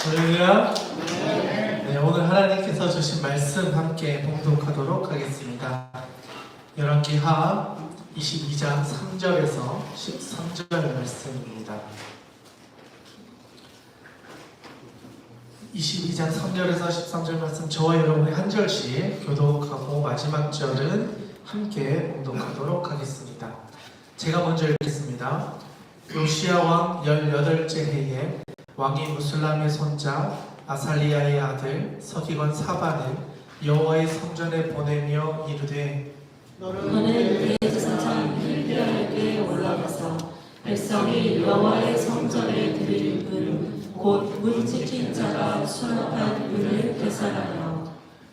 할렐루야. 네, 오늘 하나님께서 주신 말씀 함께 봉독하도록 하겠습니다. 열왕기하 22장 3절에서 13절 말씀입니다. 22장 3절에서 13절 말씀 저와 여러분이 한 절씩 교독하고 마지막 절은 함께 봉독하도록 하겠습니다. 제가 먼저 읽겠습니다. 요시야 왕 18째 해에 왕이 무슬람의 손자 아살리야의 아들 서기관 사반을 여호와의 성전에 보내며 이르되 너는 대제사장 hilkiya에게 올라가서 백성이 여호와의 성전에 드릴 은 곧 문 지킨 자가 수납한 은을 계산하여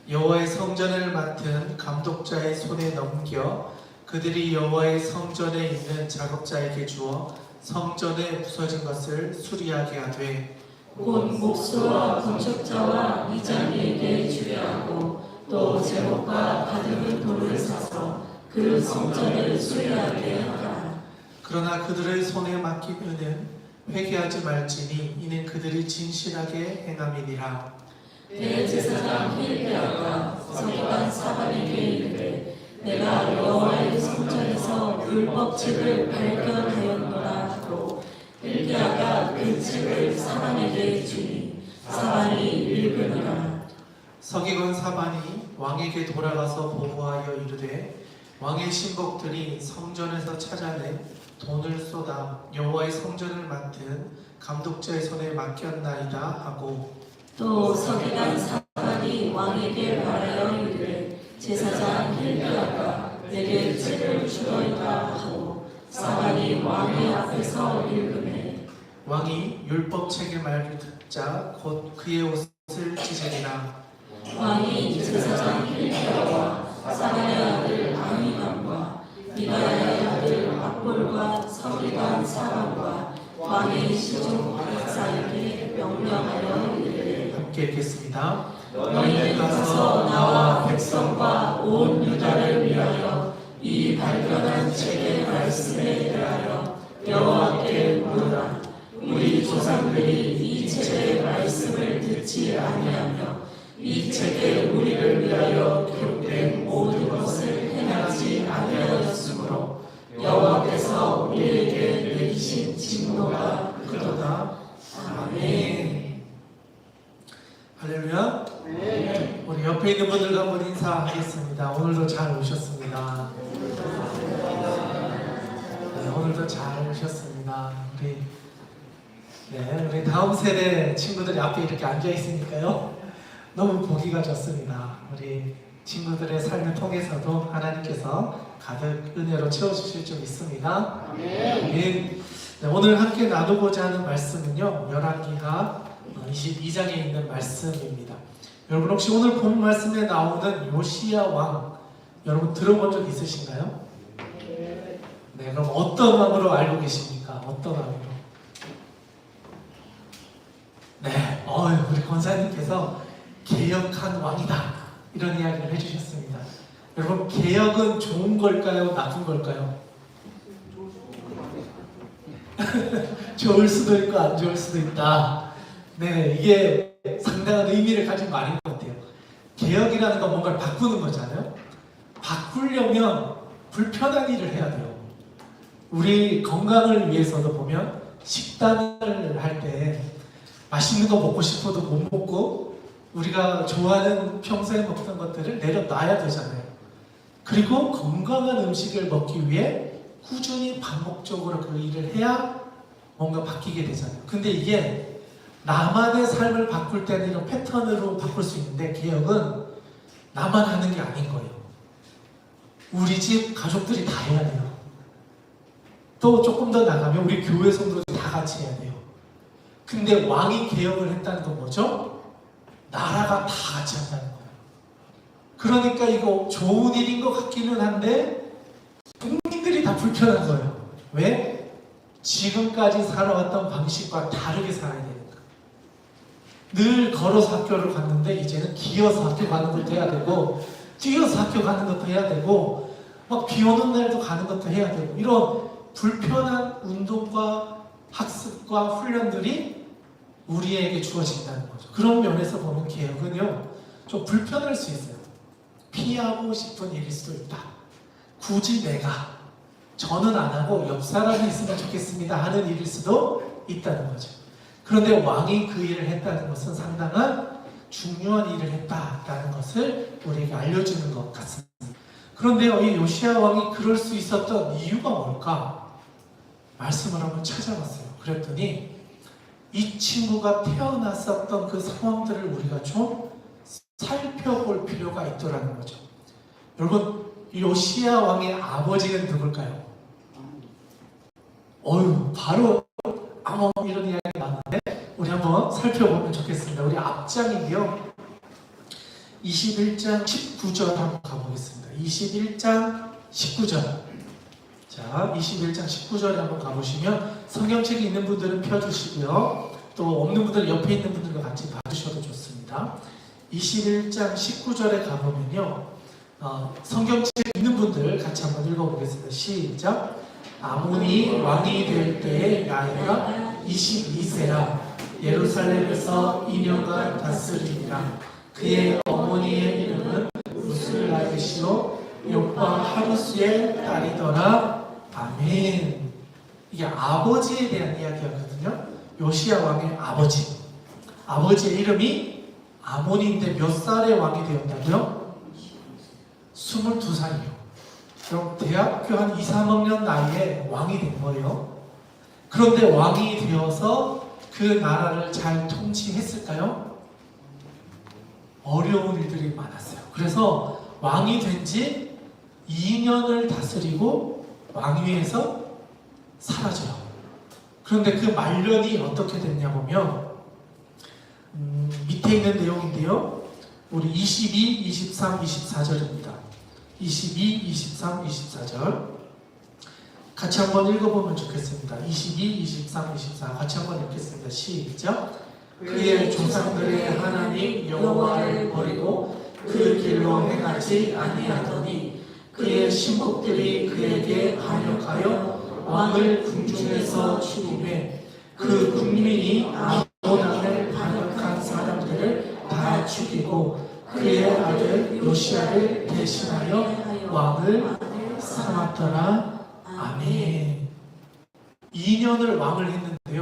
여호와의 성전을 맡은 감독자의 손에 넘겨 그들이 여호와의 성전에 있는 작업자에게 주어 성전에 부서진 것을 수리하게 하되 곧 목수와 건축자와 이장이에게 주게 하고 또 제목과 가득한 돌을 사서 그 성전을 수리하게 하라. 그러나 그들의 손에 맡긴 은은 회개하지 말지니 이는 그들이 진실하게 행함이니라. 대제사장 hilki야가 서기관 사반에게 이르되 내가 여호와의 성전에서 율법책을 발견하였노라 하고 hilki야가 그 책을 사반에게 주니 사반이 읽으니라. 서기관 사반이 왕에게 돌아가서 보고하여 이르되 왕의 신복들이 성전에서 찾아낸 돈을 쏟아 여호와의 성전을 맡은 감독자의 손에 맡겼나이다 하고 또 서기관 사반이 왕에게 말하여 이르되 제사장 hilki야가 내게 책을 주어이다 하고 사반이 왕의 앞에서 읽으매 왕이 율법책의 말을 듣자 곧 그의 옷을 찢으니라. 왕이 제사장 hilki야와 사반의 아들 아히감과 미가야의 아들 악볼과 서기관 사반과 왕의 시종 박사에게 명령하여 이르되 함께 읽겠습니다. 너희는 가서 나와 백성과 온 유다를 위하여 이 발견한 책의 말씀에 대하여 여호와께 물으라. 우리 조상들이 이 책의 말씀을 듣지 아니하며 이 책에 우리를 위하여 기록된 모든 것을 행하지 아니하였으므로 여호와께서 우리에게 내리신 진노가 그도다. 아멘. 할렐루야. 우리 옆에 있는 분들과 한번 인사하겠습니다. 오늘도 잘 오셨습니다. 네, 오늘도 잘 오셨습니다. 우리 다음 세대 친구들이 앞에 이렇게 앉아 있으니까요. 너무 보기가 좋습니다. 우리 친구들의 삶을 통해서도 하나님께서 가득 은혜로 채워주실 줄 믿습니다. 아멘. 네, 오늘 함께 나누고자 하는 말씀은요, 열왕기하 22장에 있는 말씀입니다. 여러분 혹시 오늘 본 말씀에 나오는 요시야 왕 여러분 들어본 적 있으신가요? 네, 그럼 어떤 왕으로 알고 계십니까? 어떤 왕으로? 네, 우리 권사님께서 개혁한 왕이다 이런 이야기를 해주셨습니다. 여러분 개혁은 좋은 걸까요? 나쁜 걸까요? 좋을 수도 있고 안 좋을 수도 있다. 네, 이게 상당한 의미를 가진 말인 것 같아요. 개혁이라는 건 뭔가를 바꾸는 거잖아요. 바꾸려면 불편한 일을 해야 돼요. 우리 건강을 위해서도 보면 식단을 할 때 맛있는 거 먹고 싶어도 못 먹고 우리가 좋아하는 평소에 먹던 것들을 내려놔야 되잖아요. 그리고 건강한 음식을 먹기 위해 꾸준히 반복적으로 그 일을 해야 뭔가 바뀌게 되잖아요. 근데 이게 나만의 삶을 바꿀 때는 이런 패턴으로 바꿀 수 있는데 개혁은 나만 하는 게 아닌 거예요. 우리 집 가족들이 다 해야 돼요. 또 조금 더 나가면 우리 교회 성도들이 다 같이 해야 돼요. 근데 왕이 개혁을 했다는 건 뭐죠? 나라가 다 같이 한다는 거예요. 그러니까 이거 좋은 일인 것 같기는 한데 국민들이 다 불편한 거예요. 왜? 지금까지 살아왔던 방식과 다르게 살아야 되니까. 늘 걸어서 학교를 갔는데 이제는 기어서 학교 가는 것도 해야 되고 뛰어서 학교 가는 것도 해야 되고 막 비 오는 날도 가는 것도 해야 되고 이런 불편한 운동과 학습과 훈련들이 우리에게 주어진다는 거죠. 그런 면에서 보면 개혁은요, 좀 불편할 수 있어요. 피하고 싶은 일일 수도 있다. 굳이 내가 저는 안 하고 옆 사람이 있으면 좋겠습니다 하는 일일 수도 있다는 거죠. 그런데 왕이 그 일을 했다는 것은 상당한 중요한 일을 했다라는 것을 우리에게 알려주는 것 같습니다. 그런데요, 이 요시야 왕이 그럴 수 있었던 이유가 뭘까? 말씀을 한번 찾아봤어요. 그랬더니 이 친구가 태어났었던 그 상황들을 우리가 좀 살펴볼 필요가 있더라는 거죠. 여러분, 요시야 왕의 아버지는 누굴까요? 바로 이런 이야기가 나왔는데 우리 한번 살펴보면 좋겠습니다. 우리 앞장인데요, 21장 19절 한번 가보겠습니다. 21장 19절. 자, 21장 19절에 한번 가보시면 성경책이 있는 분들은 펴주시고요, 또 없는 분들은 옆에 있는 분들과 같이 봐주셔도 좋습니다. 21장 19절에 가보면요, 성경책 있는 분들 같이 한번 읽어보겠습니다. 시작. 아몬이 왕이 될 때의 나이가 22세라 예루살렘에서 2년간 다스리니라. 그의 어머니의 이름은 무슬라이시요 요파 하루스의 딸이더라. 아멘. 이게 아버지에 대한 이야기였거든요. 요시야 왕의 아버지. 아버지의 이름이 아몬인데 몇 살에 왕이 되었다고요? 22살이요. 그럼 대학교 한 2, 3학년 나이에 왕이 된 거예요. 그런데 왕이 되어서 그 나라를 잘 통치했을까요? 어려운 일들이 많았어요. 그래서 왕이 된 지 2년을 다스리고 왕위에서 사라져요. 그런데 그 말년이 어떻게 됐냐 보면 밑에 있는 내용인데요, 우리 22, 23, 24절입니다. 22, 23, 24절 같이 한번 읽어보면 좋겠습니다. 22, 23, 24 같이 한번 읽겠습니다. 시작. 그의 조상들의 하나님 여호와를 버리고 그 길로 행하지 아니하더니 그의 신복들이 그에게 반역하여 왕을 궁중에서 죽이매 그 국민이 아몬 왕을 반역한 사람들을 다 죽이고 그의 아들 요시야를 대신하여 왕을 삼았더라. 아멘. 2년을 왕을 했는데요,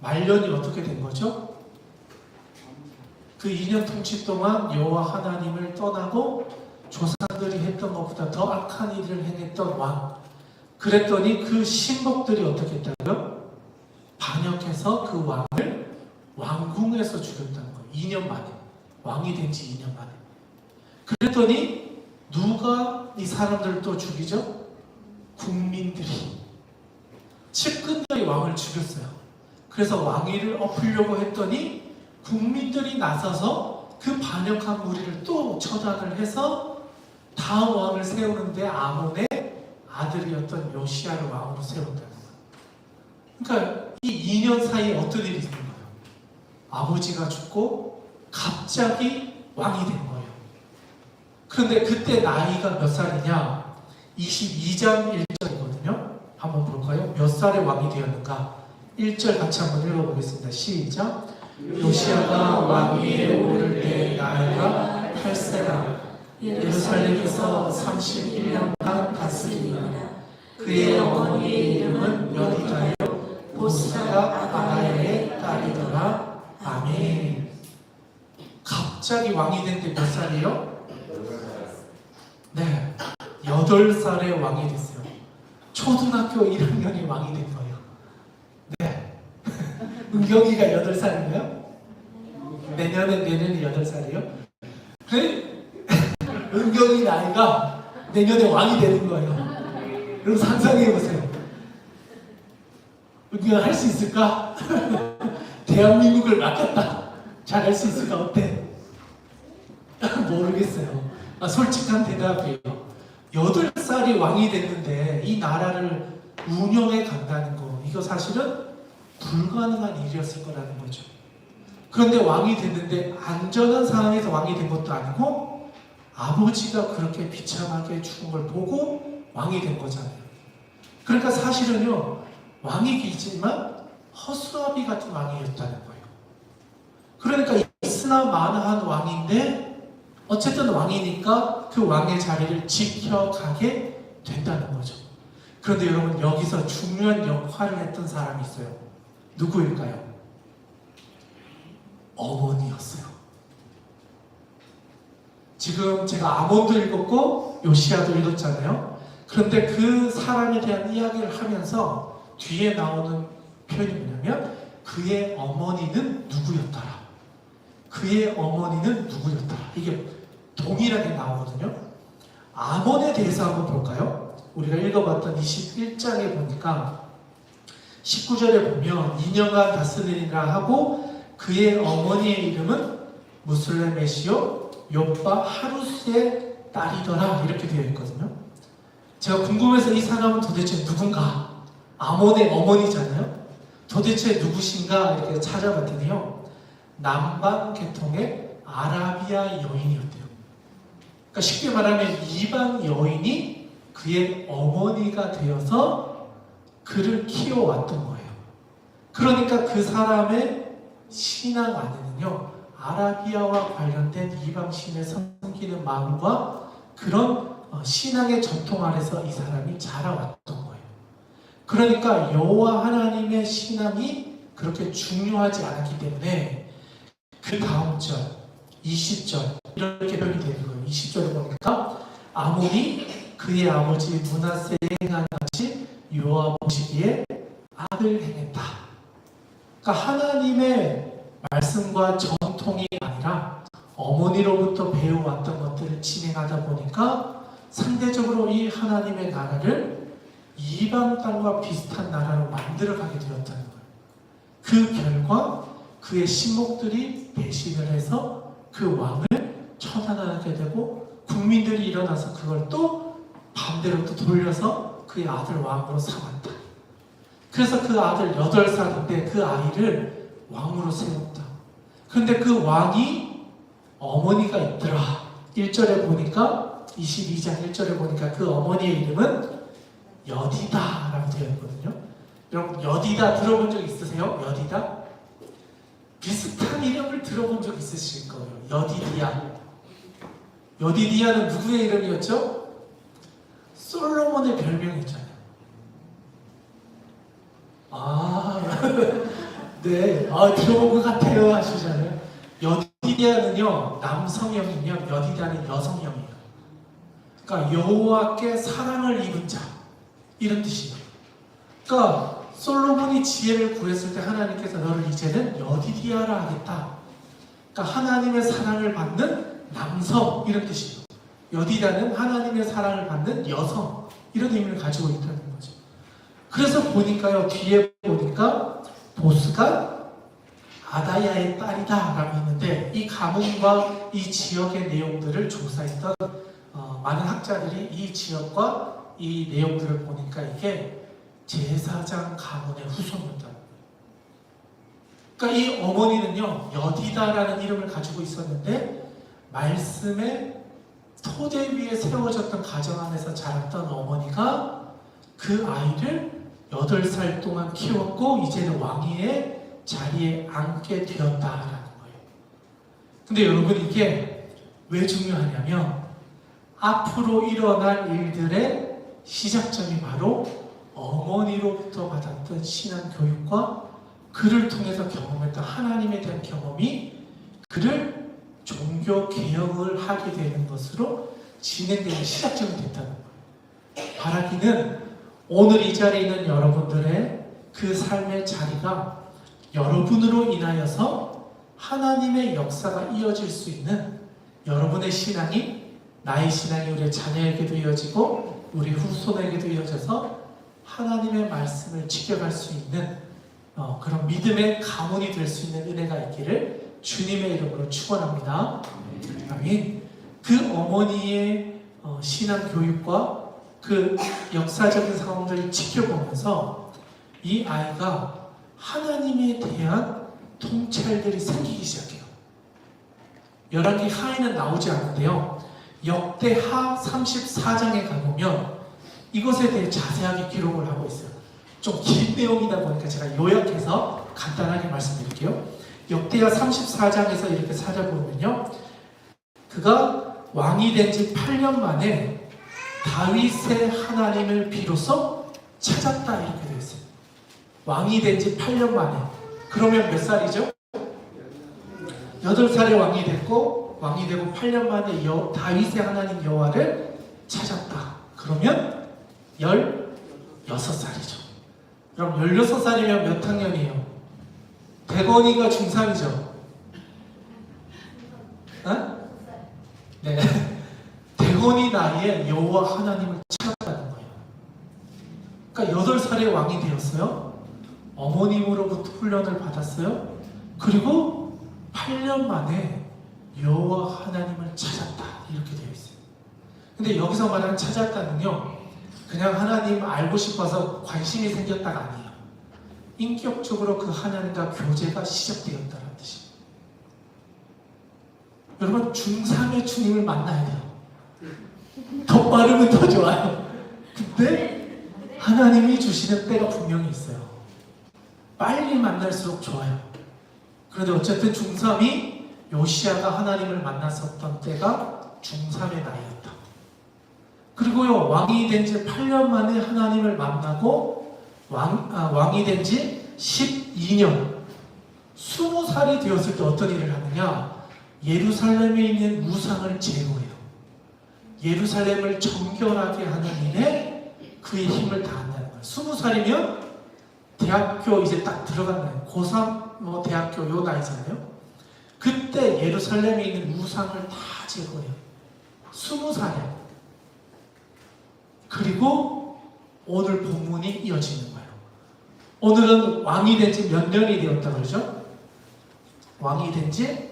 말년이 어떻게 된 거죠? 그 2년 통치 동안 여호와 하나님을 떠나고 조상들이 했던 것보다 더 악한 일을 행했던 왕. 그랬더니 그 신복들이 어떻게 했다고요? 반역해서 그 왕을 왕궁에서 죽였다는 거예요. 2년 만에. 왕이 된 지 2년 만에. 그랬더니 누가 이 사람들을 또 죽이죠? 국민들이. 측근들이 왕을 죽였어요. 그래서 왕위를 엎으려고 했더니 국민들이 나서서 그 반역한 무리를 또 처단을 해서 다음 왕을 세우는데 아몬의 아들이었던 요시야를 왕으로 세운다는 거예요. 그러니까 이 2년 사이에 어떤 일이 있는 거예요? 아버지가 죽고 갑자기 왕이 된 거예요. 그런데 그때 나이가 몇 살이냐? 22장 1절이거든요. 한번 볼까요? 몇 살에 왕이 되었는가? 1절 같이 한번 읽어보겠습니다. 시작. 요시야가 왕위에 오를 때 나이가 8세라 예루살렘에서 31년간 다스리니라. 그의 어머니의 이름은 여디다요 보스가 아다야의 딸이더라. 아멘. 갑자기 왕이 된 데 몇 살이요? 네, 8살에 왕이 됐어요. 초등학교 1학년이 왕이 된 거예요. 네. 은경이가 8살인가요? 내년에 8살이요? 그래? 은경이 나이가 내년에 왕이 되는 거예요. 여러분 상상해보세요. 은경아 할 수 있을까? 대한민국을 맡겼다. 잘 할 수 있을까? 어때? 모르겠어요. 솔직한 대답이에요. 8살이 왕이 됐는데 이 나라를 운영해 간다는 거, 이거 사실은 불가능한 일이었을 거라는 거죠. 그런데 왕이 됐는데 안전한 상황에서 왕이 된 것도 아니고 아버지가 그렇게 비참하게 죽은 걸 보고 왕이 된 거잖아요. 그러니까 사실은요, 왕이겠지만 허수아비 같은 왕이었다는 거예요. 그러니까 있으나 마나한 왕인데 어쨌든 왕이니까 그 왕의 자리를 지켜가게 된다는 거죠. 그런데 여러분, 여기서 중요한 역할을 했던 사람이 있어요. 누구일까요? 어머니였어요. 지금 제가 아몬도 읽었고 요시야도 읽었잖아요. 그런데 그 사람에 대한 이야기를 하면서 뒤에 나오는 표현이 뭐냐면 그의 어머니는 누구였더라. 그의 어머니는 누구였더라. 이게 동일하게 나오거든요. 아몬에 대해서 한번 볼까요? 우리가 읽어봤던 21장에 보니까 19절에 보면 2년간 다스리리라 하고 그의 어머니의 이름은 무슬레메시오 욥바 하루스의 딸이더라, 이렇게 되어 있거든요. 제가 궁금해서 이 사람은 도대체 누군가? 아몬의 어머니잖아요. 도대체 누구신가 이렇게 찾아봤더니요, 남방 계통의 아라비아 여인이었대요. 그러니까 쉽게 말하면 이방 여인이 그의 어머니가 되어서 그를 키워왔던 거예요. 그러니까 그 사람의 신앙 안에는요, 아라비아와 관련된 이방신을 섬기는 마음과 그런 신앙의 전통 아래서 이 사람이 자라왔던 거예요. 그러니까 여호와 하나님의 신앙이 그렇게 중요하지 않았기 때문에 그 다음 절 20절 이렇게 표현이 되는 거예요. 20절에 보니까 아몬이 그의 아버지 므낫세의 행한 같이 여호와 보시기에 악을 행했다. 그러니까 하나님의 말씀과 전통이 아니라 어머니로부터 배워왔던 것들을 진행하다 보니까 상대적으로 이 하나님의 나라를 이방 땅과 비슷한 나라로 만들어가게 되었다는 거예요. 그 결과 그의 신복들이 배신을 해서 그 왕을 처단하게 되고 국민들이 일어나서 그걸 또 반대로 또 돌려서 그의 아들 왕으로 삼았다. 그래서 그 아들 8살인데 그 아이를 왕으로 세웠다. 그런데 그 왕이 어머니가 있더라. 1절에 보니까 22장 1절에 보니까 그 어머니의 이름은 여디다라고 되어 있거든요. 여러분, 여디다 들어본 적 있으세요? 여디다? 비슷한 이름을 들어본 적 있으실 거예요. 여디디아. 여디디아는 누구의 이름이었죠? 솔로몬의 별명이잖아요. 네, 들어본 것 같아요 하시잖아요. 여디디아는요, 남성형이면 여디다는 여성형이에요. 그러니까 여호와께 사랑을 입은 자, 이런 뜻이에요. 그러니까 솔로몬이 지혜를 구했을 때 하나님께서 너를 이제는 여디디아라 하겠다. 그러니까 하나님의 사랑을 받는 남성, 이런 뜻이에요. 여디다는 하나님의 사랑을 받는 여성, 이런 의미를 가지고 있다는 거죠. 그래서 보니까요, 뒤에 보니까 보스가 아다야의 딸이다 라고 했는데, 이 가문과 이 지역의 내용들을 조사했던 많은 학자들이 이 지역과 이 내용들을 보니까 이게 제사장 가문의 후손이었다. 그러니까 이 어머니는요, 여디다라는 이름을 가지고 있었는데 말씀의 토대 위에 세워졌던 가정 안에서 자랐던 어머니가 그 아이를 8살 동안 키웠고 이제는 왕위의 자리에 앉게 되었다라는 거예요. 근데 여러분, 이게 왜 중요하냐면 앞으로 일어날 일들의 시작점이 바로 어머니로부터 받았던 신앙 교육과 그를 통해서 경험했던 하나님에 대한 경험이 그를 종교 개혁을 하게 되는 것으로 진행되는 시작점이 됐다는 거예요. 바라기는 오늘 이 자리에 있는 여러분들의 그 삶의 자리가 여러분으로 인하여서 하나님의 역사가 이어질 수 있는, 여러분의 신앙이 나의 신앙이 우리 자녀에게도 이어지고 우리 후손에게도 이어져서 하나님의 말씀을 지켜갈 수 있는 그런 믿음의 가문이 될 수 있는 은혜가 있기를 주님의 이름으로 축원합니다. 아멘. 그 어머니의 신앙 교육과 그 역사적인 상황들을 지켜보면서 이 아이가 하나님에 대한 통찰들이 생기기 시작해요. 열왕기 하에는 나오지 않는데요, 역대하 34장에 가보면 이것에 대해 자세하게 기록을 하고 있어요. 좀 긴 내용이다 보니까 제가 요약해서 간단하게 말씀드릴게요. 역대하 34장에서 이렇게 찾아보면요, 그가 왕이 된 지 8년 만에 다윗의 하나님을 비로소 찾았다 이렇게 되어 있어요. 왕이 된 지 8년 만에. 그러면 몇 살이죠? 8살에 왕이 됐고, 왕이 되고 8년 만에 다윗의 하나님 여호와를 찾았다. 그러면 16살이죠. 그럼 16살이면 몇 학년이에요? 대건이가 중3이죠. 어? 네. 대건이 나이에 여호와 하나님을 찾았다는 거예요. 그러니까 8살에 왕이 되었어요. 어머님으로부터 훈련을 받았어요. 그리고 8년 만에 여호와 하나님을 찾았다 이렇게 되어 있어요. 근데 여기서 말하는 찾았다는요, 그냥 하나님 알고 싶어서 관심이 생겼다가 아니에요. 인격적으로 그 하나님과 교제가 시작되었다는 뜻이에요. 여러분, 중3의 주님을 만나야 돼요. 더 빠르면 더 좋아요. 근데 하나님이 주시는 때가 분명히 있어요. 빨리 만날수록 좋아요. 그런데 어쨌든 중3이 요시야가 하나님을 만났었던 때가 중3의 나이였다. 그리고요, 왕이 된 지 8년 만에 하나님을 만나고 왕이 된 지 12년, 20살이 되었을 때 어떤 일을 하느냐? 예루살렘에 있는 우상을 제거해요. 예루살렘을 정결하게 하는 일에 그의 힘을 다한다는 거예요. 20살이면 대학교 이제 딱 들어갔나요? 고3 대학교 요 나이잖아요. 그때 예루살렘에 있는 우상을 다 제거해요. 20살이에요. 그리고 오늘 본문이 이어지는 거예요. 오늘은 왕이 된 지 몇 년이 되었다 그러죠? 왕이 된 지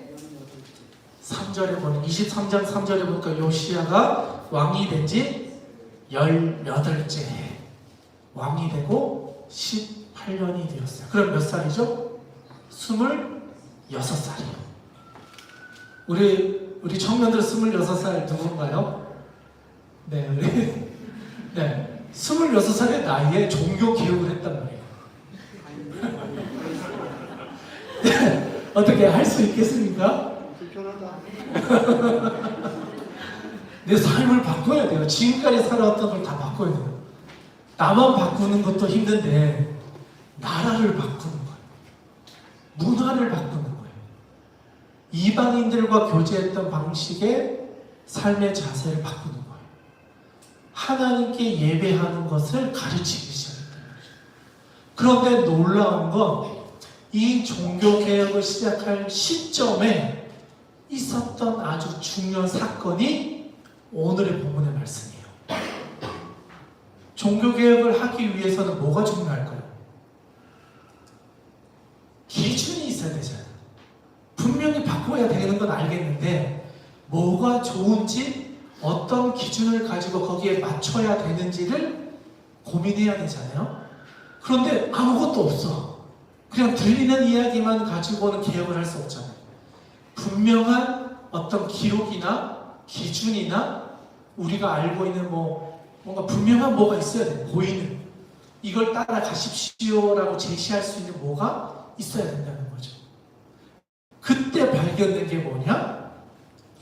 3절에 보면 23장 3절에 보니까 요시야가 왕이 된 지 18째 왕이 되고 18년이 되었어요. 그럼 몇 살이죠? 26살이요. 우리 청년들 26살 누군가요? 네, 우리 네, 26살의 나이에 종교 개혁을 했단 말이에요. 네, 어떻게 할 수 있겠습니까? 불편하다. 내 삶을 바꿔야 돼요. 지금까지 살아왔던 걸 다 바꿔야 돼요. 나만 바꾸는 것도 힘든데 나라를 바꾸는 거예요. 문화를 바꾸는 거예요. 이방인들과 교제했던 방식의 삶의 자세를 바꾸는 거예요. 하나님께 예배하는 것을 가르치기 시작했던 거죠. 그런데 놀라운 건 이 종교개혁을 시작할 시점에 있었던 아주 중요한 사건이 오늘의 본문의 말씀이에요. 종교개혁을 하기 위해서는 뭐가 중요할까요? 기준이 있어야 되잖아요. 분명히 바꿔야 되는 건 알겠는데 뭐가 좋은지, 어떤 기준을 가지고 거기에 맞춰야 되는지를 고민해야 되잖아요. 그런데 아무것도 없어. 그냥 들리는 이야기만 가지고는 개혁을 할 수 없잖아요. 분명한 어떤 기록이나 기준이나 우리가 알고 있는 뭔가 분명한 뭐가 있어야 돼요. 보이는. 이걸 따라가십시오라고 제시할 수 있는 뭐가 있어야 된다는 거죠. 그때 발견된 게 뭐냐?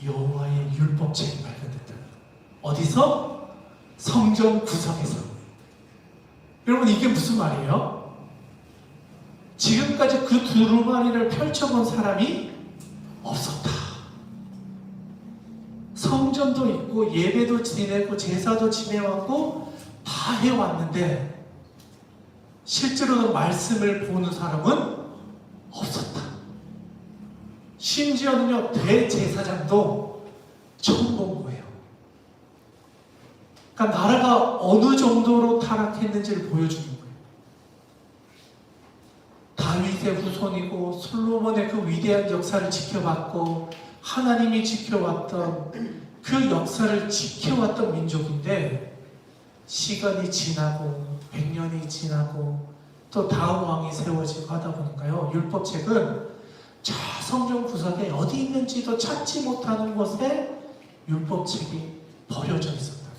여호와의 율법책이 발견됐다는 거예요. 어디서? 성전 구석에서. 여러분, 이게 무슨 말이에요? 지금까지 그 두루마리를 펼쳐본 사람이 없었다. 성전도 있고 예배도 지내고 제사도 지내왔고 다 해왔는데 실제로는 말씀을 보는 사람은 없었다. 심지어는요, 대제사장도 처음 본 거예요. 그러니까 나라가 어느 정도로 타락했는지를 보여주는 거예요. 다윗의 후손이고 솔로몬의 그 위대한 역사를 지켜봤고 하나님이 지켜왔던 그 역사를 지켜왔던 민족인데 시간이 지나고 100년이 지나고 또 다음 왕이 세워지고 하다 보니까요, 율법책은 저 성전 구석에 어디 있는지도 찾지 못하는 곳에 율법책이 버려져 있었다.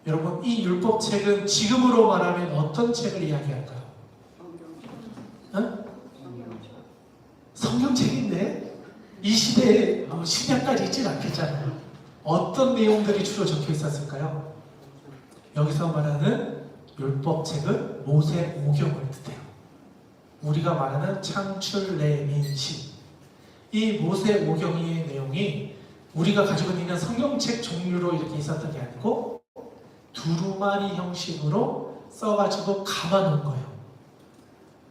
여러분, 이 율법책은 지금으로 말하면 어떤 책을 이야기할까요? 응? 성경책인데 이 시대에 신약까지 있진 않겠잖아요. 어떤 내용들이 주로 적혀 있었을까요? 여기서 말하는 율법책은 모세 오경을 뜻해요. 우리가 말하는 창출레민시, 이 모세 오경의 내용이 우리가 가지고 있는 성경책 종류로 이렇게 있었던 게 아니고 두루마리 형식으로 써가지고 감아놓은 거예요.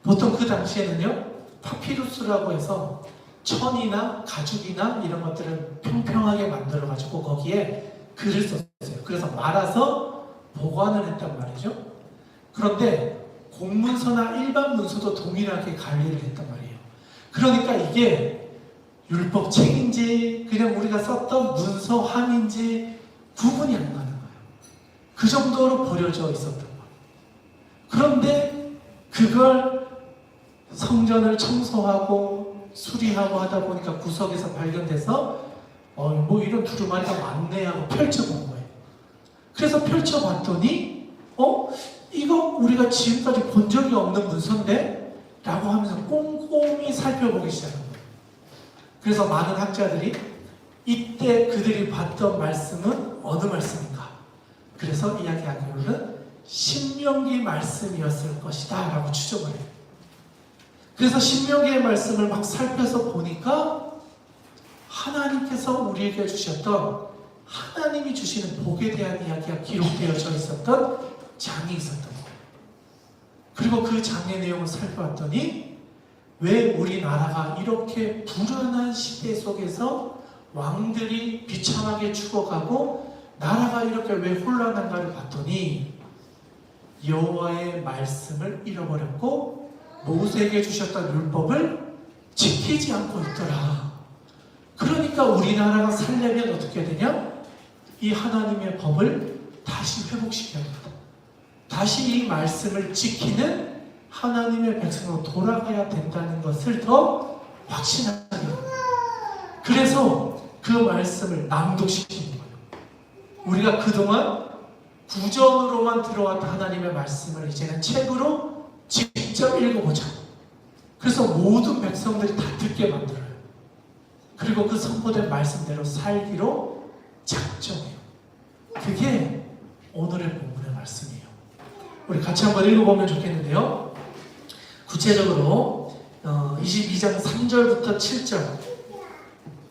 보통 그 당시에는요, 파피루스라고 해서 천이나 가죽이나 이런 것들을 평평하게 만들어가지고 거기에 글을 썼어요. 그래서 말아서 보관을 했단 말이죠. 그런데 공문서나 일반 문서도 동일하게 관리를 했단 말이에요. 그러니까 이게 율법책인지 그냥 우리가 썼던 문서함인지 구분이 안 가는 거예요. 그 정도로 버려져 있었던 거예요. 그런데 그걸 성전을 청소하고 수리하고 하다 보니까 구석에서 발견돼서 뭐 이런 두루마리가 많네 하고 펼쳐본 거예요. 그래서 펼쳐봤더니 이거 우리가 지금까지 본 적이 없는 문서인데? 라고 하면서 꼼꼼히 살펴보기 시작한 거예요. 그래서 많은 학자들이 이때 그들이 봤던 말씀은 어느 말씀인가? 그래서 이야기하기로는 신명기 말씀이었을 것이다 라고 추정을 해요. 그래서 신명기의 말씀을 막 살펴서 보니까 하나님께서 우리에게 주셨던 하나님이 주시는 복에 대한 이야기가 기록되어져 있었던 장이 있었던 거예요. 그리고 그 장의 내용을 살펴봤더니 왜 우리나라가 이렇게 불안한 시대 속에서 왕들이 비참하게 죽어가고 나라가 이렇게 왜 혼란한가를 봤더니 여호와의 말씀을 잃어버렸고 모세에게 주셨던 율법을 지키지 않고 있더라. 그러니까 우리나라가 살려면 어떻게 되냐? 이 하나님의 법을 다시 회복시켜야 된다. 다시 이 말씀을 지키는 하나님의 백성으로 돌아가야 된다는 것을 더 확신하게 합니다. 그래서 그 말씀을 낭독시키는 거예요. 우리가 그동안 구전으로만 들어왔던 하나님의 말씀을 이제는 책으로 직접 읽어보자. 그래서 모든 백성들이 다 듣게 만들어요. 그리고 그 선포된 말씀대로 살기로 작정해요. 그게 오늘의 본문의 말씀이에요. 우리 같이 한번 읽어보면 좋겠는데요. 구체적으로 22장 3절부터 7절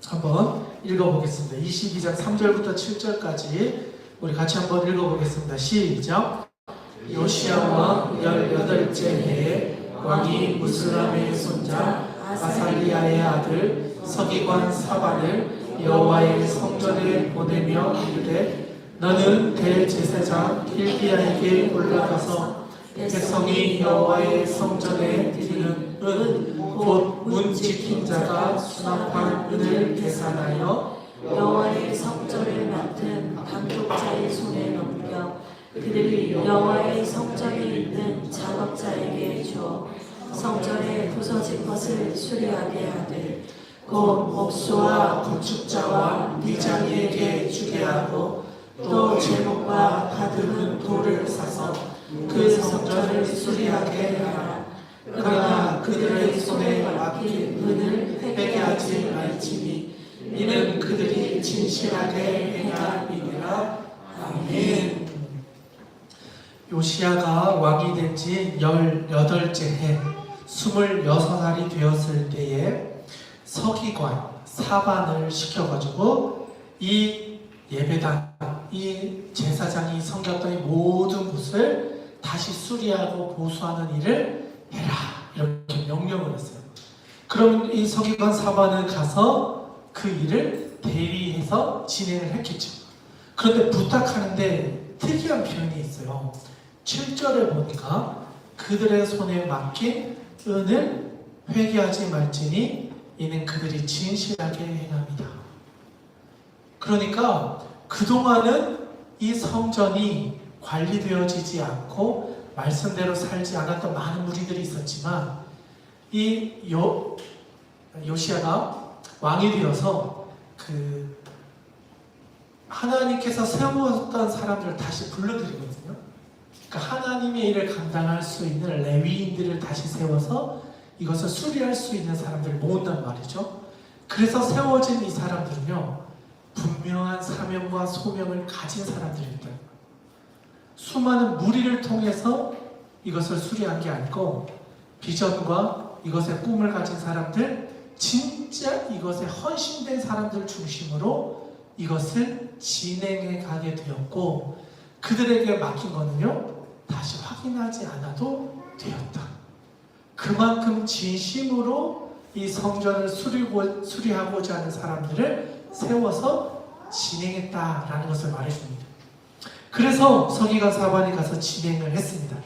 한번 읽어보겠습니다. 22장 3절부터 7절까지 우리 같이 한번 읽어보겠습니다. 시작. 요시야 왕 18째 해에 왕이 무슬람의 손자 아살리야의 아들 서기관 사반을 여호와의 성전에 보내며 이르되 너는 대제사장 hilki야에게 올라가서 백성이 여호와의 성전에 드리는 은 곧 문 지킨 자가 수납한 은을 계산하여 여호와의 성전을 맡은 감독자의 손에 넘겨 그들이 여호와의 성전에 있는 작업자에게 주어 성전에 부서진 것을 수리하게 하되 곧 목수와 건축자와 미장이에게 주게 하고 또 제목과 다듬은 돌을 사서 그 성전을 수리하게 하라. 그러나 그들의 손에 맡긴 은을 회개하지 말지니 이는 그들이 진실하게 행함이니라. 아멘. 요시야가 왕이 된 지 18째 해 26살이 되었을 때에 서기관 사반을 시켜가지고 이 예배당, 이 제사장이 섬겼던 이 모든 곳을 다시 수리하고 보수하는 일을 해라 이렇게 명령을 했어요. 그럼 이 서기관 사반은 가서 그 일을 대리해서 진행을 했겠죠. 그런데 부탁하는데 특이한 표현이 있어요. 7절에 보니까 그들의 손에 맡긴 은을 회개하지 말지니 이는 그들이 진실하게 행합니다. 그러니까 그동안은 이 성전이 관리되어지지 않고 말씀대로 살지 않았던 많은 무리들이 있었지만 이 요시야가 왕이 되어서 그 하나님께서 세우었던 사람들을 다시 불러들이거든요. 그러니까 하나님의 일을 감당할 수 있는 레위인들을 다시 세워서 이것을 수리할 수 있는 사람들을 모은단 말이죠. 그래서 세워진 이 사람들은요, 분명한 사명과 소명을 가진 사람들입니다. 수많은 무리를 통해서 이것을 수리한 게 아니고 비전과 이것의 꿈을 가진 사람들, 진짜 이것에 헌신된 사람들 중심으로 이것을 진행해 가게 되었고, 그들에게 맡긴 거는요, 다시 확인하지 않아도 되었다. 그만큼 진심으로 이 성전을 수리하고자 하는 사람들을 세워서 진행했다라는 것을 말해줍니다. 그래서 서기관 사반이 가서 진행을 했습니다.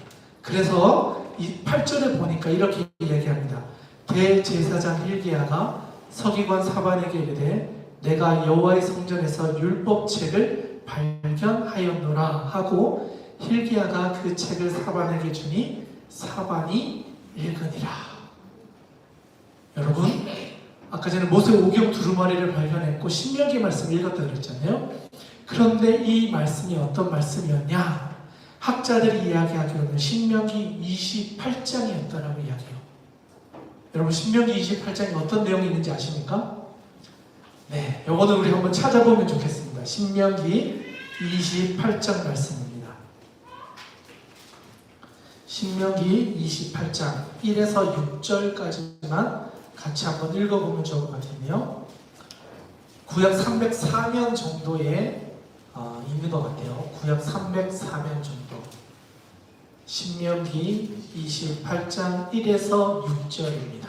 그래서 이 8절에 보니까 이렇게 얘기합니다. 대제사장 hil기야가 서기관 사반에게 이르되 내가 여호와의 성전에서 율법책을 발견하였노라 하고 hil기야가 그 책을 사반에게 주니 사반이 읽으니라. 여러분, 아까 전에 모세 오경 두루마리를 발견했고 신명기 말씀 읽었다 그랬잖아요. 그런데 이 말씀이 어떤 말씀이었냐? 학자들이 이야기하기로는 신명기 28장이었다라고 이야기해요. 여러분, 신명기 28장에 어떤 내용이 있는지 아십니까? 네, 요거는 우리 한번 찾아보면 좋겠습니다. 신명기 28장 말씀입니다. 신명기 28장 1에서 6절까지만 같이 한번 읽어보면 좋을 것 같은데요. 구약 304년 정도에 있는 것 같아요. 구약 304년 정도. 신명기 28장 1에서 6절입니다.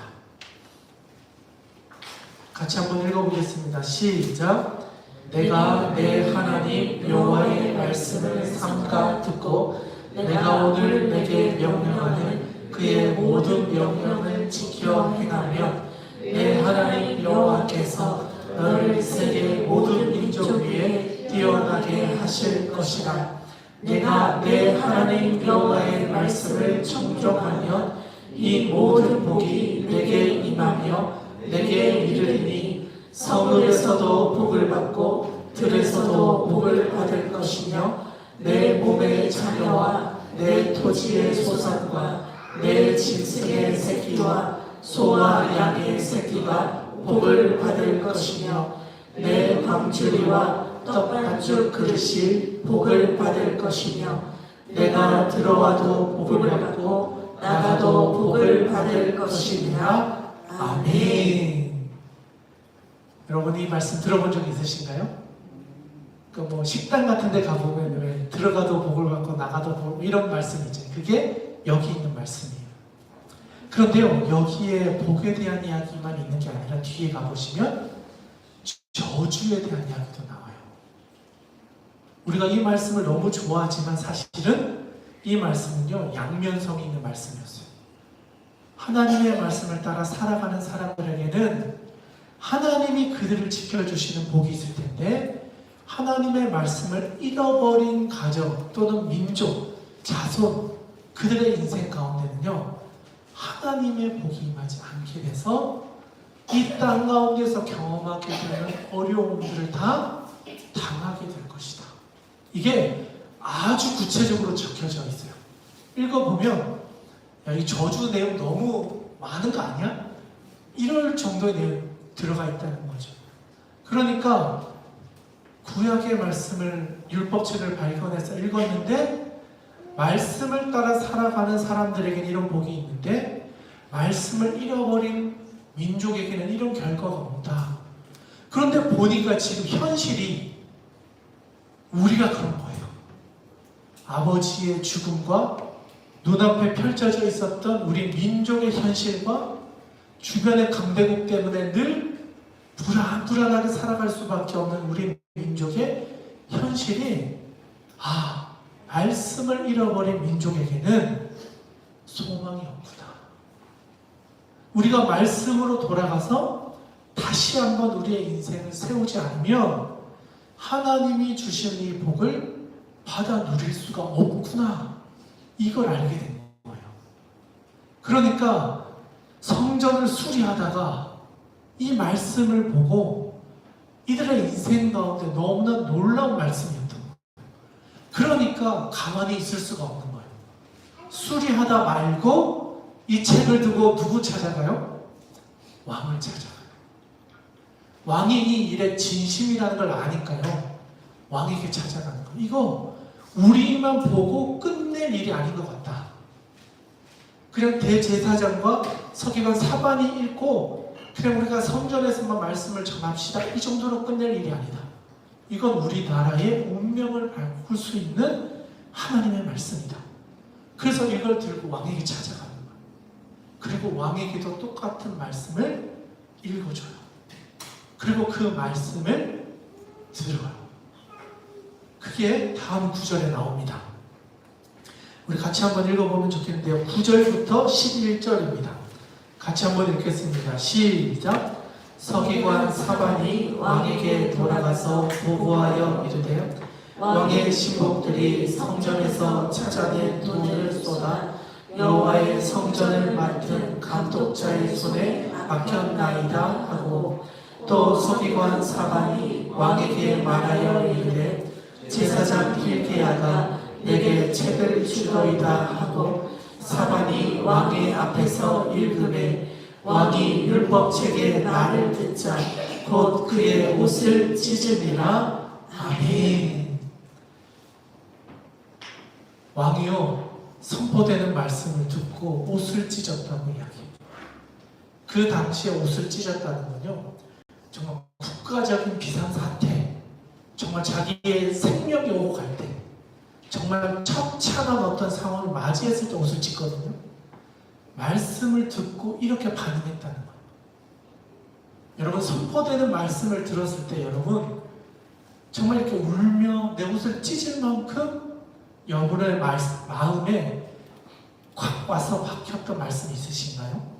같이 한번 읽어보겠습니다. 시작. 내가 내 하나님 여호와의 말씀을 삼가 듣고 내가 오늘 내게 명령하는 그의 모든 명령을 지켜 행하면 내 하나님 여호와께서 너를 세계 모든 민족 위에 뛰어나게 하실 것이라. 내가 내 하나님 여호와의 말씀을 청종하면 이 모든 복이 내게 임하며 내게 이르리니 성읍에서도 복을 받고 들에서도 복을 받을 것이며 내 몸의 자녀와 내 토지의 소산과 내 짐승의 새끼와 소와 양의 새끼가 복을 받을 것이며 내 광주리와 떡반죽 그릇이 복을 받을 것이며 내가 들어와도 복을 받고 나가도 복을 받을 것이니라. 아멘. 여러분, 이 말씀 들어본 적 있으신가요? 뭐 식당 같은 데 가보면 왜 들어가도 복을 받고 나가도 복, 이런 말씀이죠. 그게 여기 있는 말씀이에요. 그런데요, 여기에 복에 대한 이야기만 있는 게 아니라 뒤에 가보시면 저주에 대한 이야기도 나와요. 우리가 이 말씀을 너무 좋아하지만 사실은 이 말씀은요, 양면성이 있는 말씀이었어요. 하나님의 말씀을 따라 살아가는 사람들에게는 하나님이 그들을 지켜주시는 복이 있을 텐데, 하나님의 말씀을 잃어버린 가정 또는 민족, 자손, 그들의 인생 가운데는요, 하나님의 복이 임하지 않게 돼서 이 땅 가운데서 경험하게 되는 어려움들을 다 당하게 될 것이다. 이게 아주 구체적으로 적혀져 있어요. 읽어보면 야, 이 저주 내용 너무 많은 거 아니야? 이럴 정도의 내용이 들어가 있다는 거죠. 그러니까 구약의 말씀을, 율법책을 발견해서 읽었는데 말씀을 따라 살아가는 사람들에게는 이런 복이 있는데 말씀을 잃어버린 민족에게는 이런 결과가 없다. 그런데 보니까 지금 현실이 우리가 그런 거예요. 아버지의 죽음과 눈앞에 펼쳐져 있었던 우리 민족의 현실과 주변의 강대국 때문에 늘 불안하게 살아갈 수밖에 없는 우리 민족의 현실이, 말씀을 잃어버린 민족에게는 소망이 없구나. 우리가 말씀으로 돌아가서 다시 한번 우리의 인생을 세우지 않으면 하나님이 주신 이 복을 받아 누릴 수가 없구나. 이걸 알게 된 거예요. 그러니까 성전을 수리하다가 이 말씀을 보고 이들의 인생 가운데 너무나 놀라운 말씀이었던 거예요. 그러니까 가만히 있을 수가 없는 거예요. 수리하다 말고 이 책을 두고 누구 찾아가요? 왕을 찾아가요. 왕이 이 일에 진심이라는 걸 아니까요. 왕에게 찾아가는 거예요. 이거 우리만 보고 끝낼 일이 아닌 것 같다. 그냥 대제사장과 서기관 사반이 읽고 그냥 우리가 성전에서만 말씀을 전합시다. 이 정도로 끝낼 일이 아니다. 이건 우리나라의 운명을 바꿀 수 있는 하나님의 말씀이다. 그래서 이걸 들고 왕에게 찾아가는 거예요. 그리고 왕에게도 똑같은 말씀을 읽어줘요. 그리고 그 말씀을 들어요. 그게 다음 구절에 나옵니다. 우리 같이 한번 읽어보면 좋겠는데요. 9절부터 11절입니다. 같이 한번 읽겠습니다. 시작. 서기관 사반이 왕에게 돌아가서 보고하여 이르되 왕의 신복들이 성전에서 찾아낸 돈을 쏟아 여호와의 성전을 맡은 감독자의 손에 맡겼나이다 하고, 또 서기관 사반이 왕에게 말하여 이르되 제사장 hilki야가 내게 책을 주더이다 하고, 사반이 왕의 앞에서 읽음에 왕이 율법책에 나를 듣자 곧 그의 옷을 찢음이라. 아멘. 왕이요 선포되는 말씀을 듣고 옷을 찢었다고 이야기해요. 그 당시에 옷을 찢었다는 건요, 정말 국가적인 비상사태, 정말 자기의 생명이 오고 갈 때, 정말 처참한 어떤 상황을 맞이했을 때 옷을 찢거든요. 말씀을 듣고 이렇게 반응했다는 거예요. 여러분, 선포되는 말씀을 들었을 때 여러분 정말 이렇게 울며 내 옷을 찢을 만큼 여러분의 마음에 콱 와서 박혔던 말씀이 있으신가요?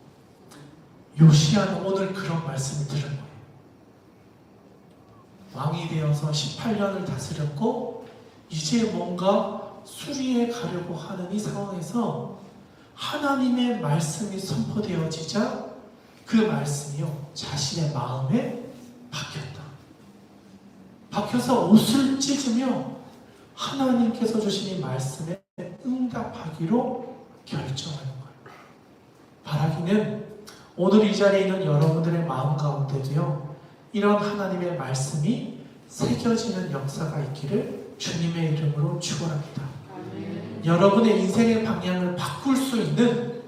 요시야는 오늘 그런 말씀을 들은 거예요. 왕이 되어서 18년을 다스렸고 이제 뭔가 수리해 가려고 하는 이 상황에서 하나님의 말씀이 선포되어지자 그 말씀이요 자신의 마음에 박혔다. 박혀서 옷을 찢으며 하나님께서 주신 이 말씀에 응답하기로 결정하는 거예요. 바라기는 오늘 이 자리에 있는 여러분들의 마음 가운데도요 이런 하나님의 말씀이 새겨지는 역사가 있기를 주님의 이름으로 축원합니다. 여러분의 인생의 방향을 바꿀 수 있는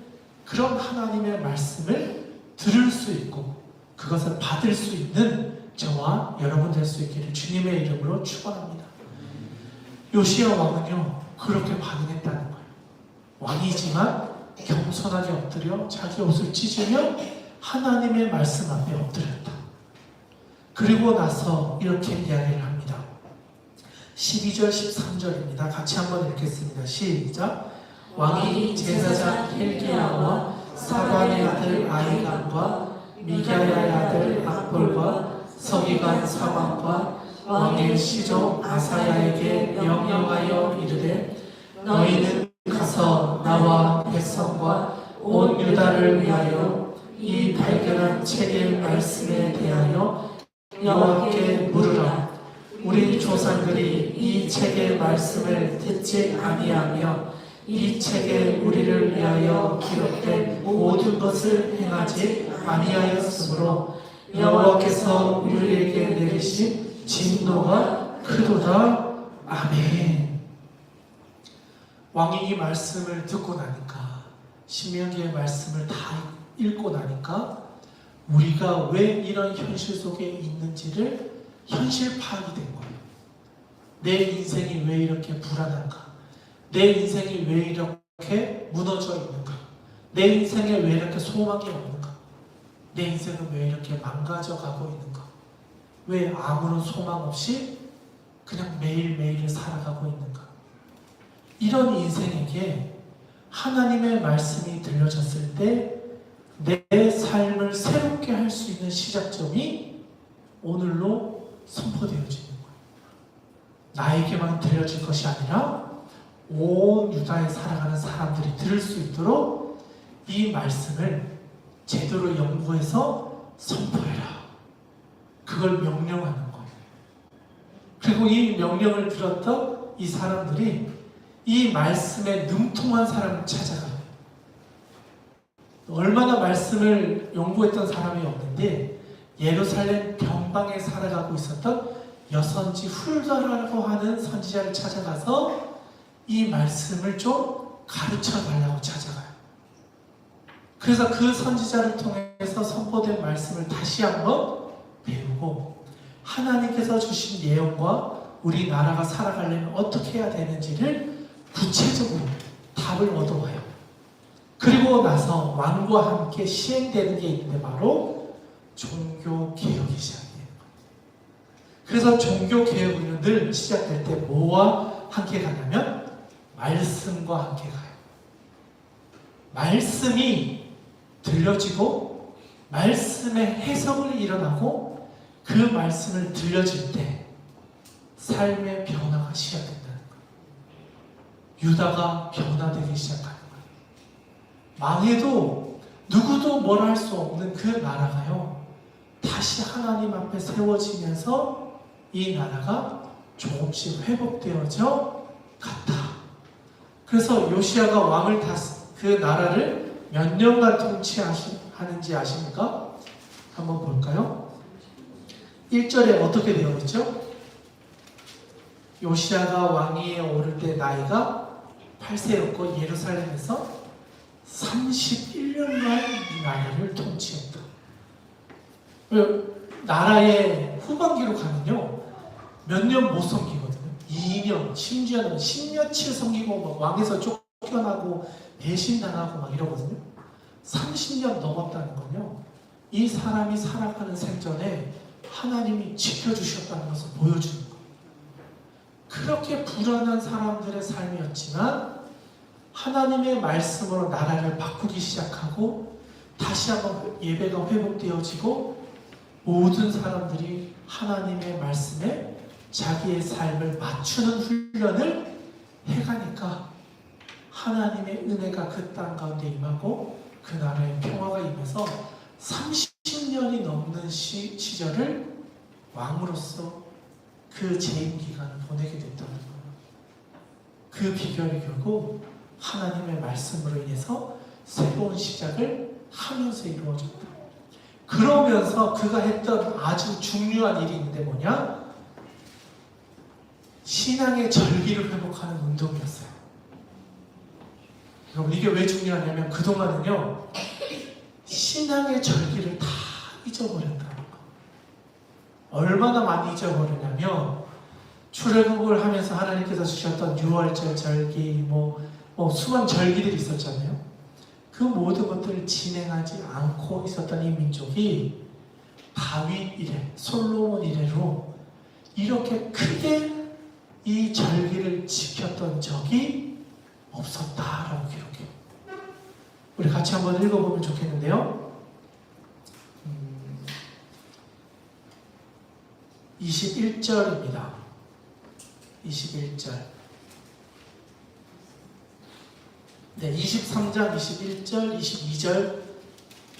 그런 하나님의 말씀을 들을 수 있고 그것을 받을 수 있는 저와 여러분 될 수 있기를 주님의 이름으로 축원합니다. 요시야 왕은요 그렇게 반응했다는 거예요. 왕이지만 겸손하게 엎드려 자기 옷을 찢으며 하나님의 말씀 앞에 엎드렸다. 그리고 나서 이렇게 이야기를 합니다. 12절 13절입니다. 같이 한번 읽겠습니다. 시작. 왕이 제사장 hilki야와 사반의 아들 아히감과 미가야의 아들 악볼과 서기관 사반과 왕의 시종 아사야에게 명령하여 이르되 너희는 가서 나와 백성과 온 유다를 위하여 이 발견한 책의 말씀에 대하여 여호와께 물으라. 우리 조상들이 이 책의 말씀을 듣지 아니하며 이 책에 우리를 위하여 기록된 모든 것을 행하지 아니하였으므로 여호와께서 우리에게 내리신 진노가 크도다. 아멘. 왕이 이 말씀을 듣고 나니까 신명기의 말씀을 다 읽고 나니까 우리가 왜 이런 현실 속에 있는지를 현실 파악이 된 거예요. 내 인생이 왜 이렇게 불안한가? 내 인생이 왜 이렇게 무너져 있는가? 내 인생에 왜 이렇게 소망이 없는가? 내 인생은 왜 이렇게 망가져 가고 있는가? 왜 아무런 소망 없이 그냥 매일매일을 살아가고 있는가? 이런 인생에게 하나님의 말씀이 들려졌을 때 내 삶을 새롭게 할 수 있는 시작점이 오늘로 선포되어지는 거예요. 나에게만 들려질 것이 아니라 온 유다에 살아가는 사람들이 들을 수 있도록 이 말씀을 제대로 연구해서 선포해라. 그걸 명령하는 거예요. 그리고 이 명령을 들었던 이 사람들이 이 말씀에 능통한 사람을 찾아가요. 얼마나 말씀을 연구했던 사람이 없는데 예루살렘 변방에 살아가고 있었던 여선지 훌다라고 하는 선지자를 찾아가서 이 말씀을 좀 가르쳐 달라고 찾아가요. 그래서 그 선지자를 통해서 선포된 말씀을 다시 한번 배우고 하나님께서 주신 예언과 우리나라가 살아가려면 어떻게 해야 되는지를 구체적으로 답을 얻어와요. 그리고 나서 왕과 함께 시행되는 게 있는데 바로 종교개혁이 시작돼요. 그래서 종교개혁은 늘 시작될 때 뭐와 함께 가냐면 말씀과 함께 가요. 말씀이 들려지고 말씀의 해석을 일어나고 그 말씀을 들려질 때 삶의 변화가 시작된다는 거예요. 유다가 변화되기 시작하는 거예요. 망해도 누구도 뭘 할 수 없는 그 나라가요, 다시 하나님 앞에 세워지면서 이 나라가 조금씩 회복되어져 갔다. 그래서 요시야가 왕을 그 나라를 몇 년간 통치하는지 아십니까? 한번 볼까요? 1절에 어떻게 되어 있죠? 요시야가 왕위에 오를 때 나이가 8세였고 예루살렘에서 31년간 이 나라를 통치했다. 나라의 후반기로 가면요, 몇 년 못 섬기거든요. 2년, 심지어는 10년치 섬기고 막 왕에서 쫓겨나고 배신당하고 막 이러거든요. 30년 넘었다는 건요, 이 사람이 살아가는 생전에 하나님이 지켜주셨다는 것을 보여주는 거예요. 그렇게 불안한 사람들의 삶이었지만 하나님의 말씀으로 나라를 바꾸기 시작하고 다시 한번 예배가 회복되어지고 모든 사람들이 하나님의 말씀에 자기의 삶을 맞추는 훈련을 해가니까 하나님의 은혜가 그 땅 가운데 임하고 그 나라에 평화가 임해서 30년이 넘는 시절을 왕으로서 그 재임 기간을 보내게 됐다는 거예요. 그 비결이 결국 하나님의 말씀으로 인해서 새로운 시작을 하면서 이루어졌다. 그러면서 그가 했던 아주 중요한 일이 있는데 뭐냐? 신앙의 절기를 회복하는 운동이었어요. 여러분, 이게 왜 중요하냐면 그동안은요, 신앙의 절기를 다 잊어버렸다는 거. 얼마나 많이 잊어버렸냐면 출애굽을 하면서 하나님께서 주셨던 6월절 절기, 수많은 절기들이 있었잖아요. 그 모든 것들을 진행하지 않고 있었던 이 민족이 다윗 이래, 솔로몬 이래로 이렇게 크게 이 절기를 지켰던 적이 없었다라고 기록해요. 우리 같이 한번 읽어보면 좋겠는데요. 21절입니다. 21절. 네, 23장 21절, 22절,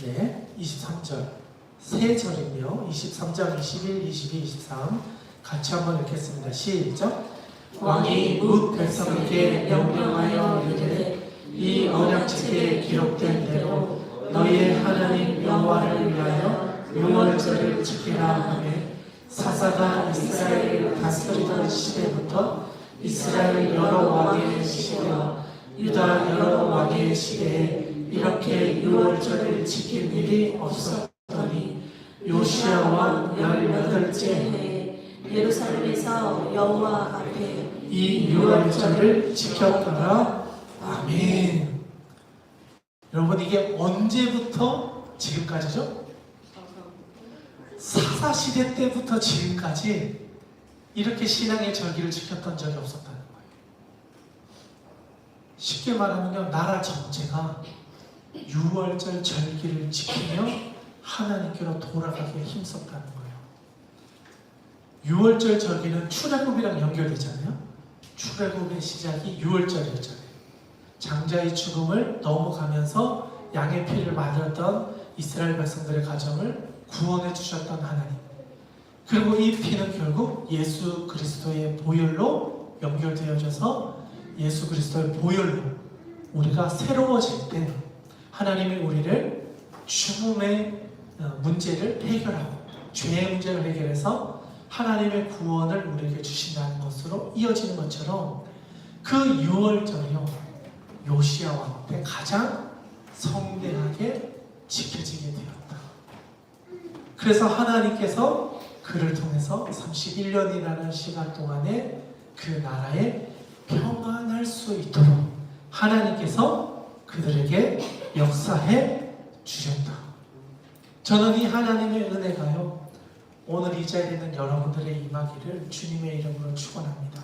네, 23절. 세 절이고요. 23장 21, 22, 23. 같이 한번 읽겠습니다. 시작. 왕이 뭇 백성에게 명령하여 이르되 이 언약책에 기록된 대로 너희의 하나님 여호와를 위하여 유월절을 지키라 하매 사사가 이스라엘을 다스리던 시대부터 이스라엘 여러 왕의 시대와 유다 여러 왕의 시대에 이렇게 유월절을 지킨 일이 없었더니 요시야 왕 18째 해에 예루살렘에서 여호와 앞에 이 유월절을 지켰더라. 아멘. 여러분, 이게 언제부터 지금까지죠? 사사시대 때부터 지금까지 이렇게 신앙의 절기를 지켰던 적이 없었다는 거예요. 쉽게 말하면요, 나라 전체가 유월절 절기를 지키며 하나님께로 돌아가기에 힘썼다는 거예요. 유월절 절기는 출애굽이랑 연결되잖아요. 출애굽의 시작이 유월절이었잖아요. 장자의 죽음을 넘어가면서 양의 피를 맞았던 이스라엘 백성들의 가정을 구원해 주셨던 하나님. 그리고 이 피는 결국 예수 그리스도의 보혈로 연결되어져서 예수 그리스도의 보혈로 우리가 새로워질 때 하나님이 우리를 죽음의 문제를 해결하고 죄의 문제를 해결해서 하나님의 구원을 우리에게 주신다는 것으로 이어지는 것처럼 그 6월절이요 요시야 왕 때 가장 성대하게 지켜지게 되었다. 그래서 하나님께서 그를 통해서 31년이라는 시간 동안에 그 나라에 평안할 수 있도록 하나님께서 그들에게 역사해 주셨다. 저는 이 하나님의 은혜가요 오늘 이 자리에 있는 여러분들의 임하기를 주님의 이름으로 축원합니다.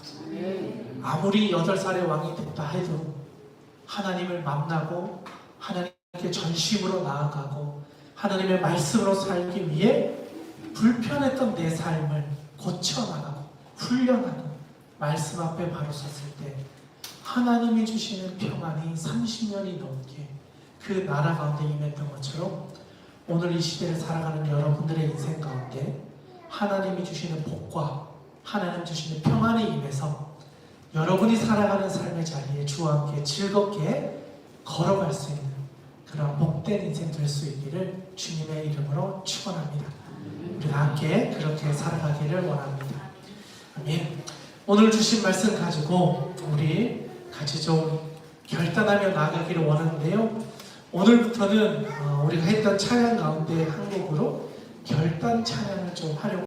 아무리 8살의 왕이 됐다 해도 하나님을 만나고 하나님께 전심으로 나아가고 하나님의 말씀으로 살기 위해 불편했던 내 삶을 고쳐나가고 훈련하고 말씀 앞에 바로 섰을 때 하나님이 주시는 평안이 30년이 넘게 그 나라 가운데 임했던 것처럼 오늘 이 시대를 살아가는 여러분들의 인생 가운데 하나님이 주시는 복과 하나님 주시는 평안이 임해서 여러분이 살아가는 삶의 자리에 주와 함께 즐겁게 걸어갈 수 있는 그런 복된 인생 될 수 있기를 주님의 이름으로 축원합니다. 우리가 함께 그렇게 살아가기를 원합니다. 아멘. 오늘 주신 말씀 가지고 우리 같이 좀 결단하며 나아가기를 원하는데요. 오늘부터는 우리가 했던 찬양 가운데 한 곡으로 결단 찬양을 좀 하려고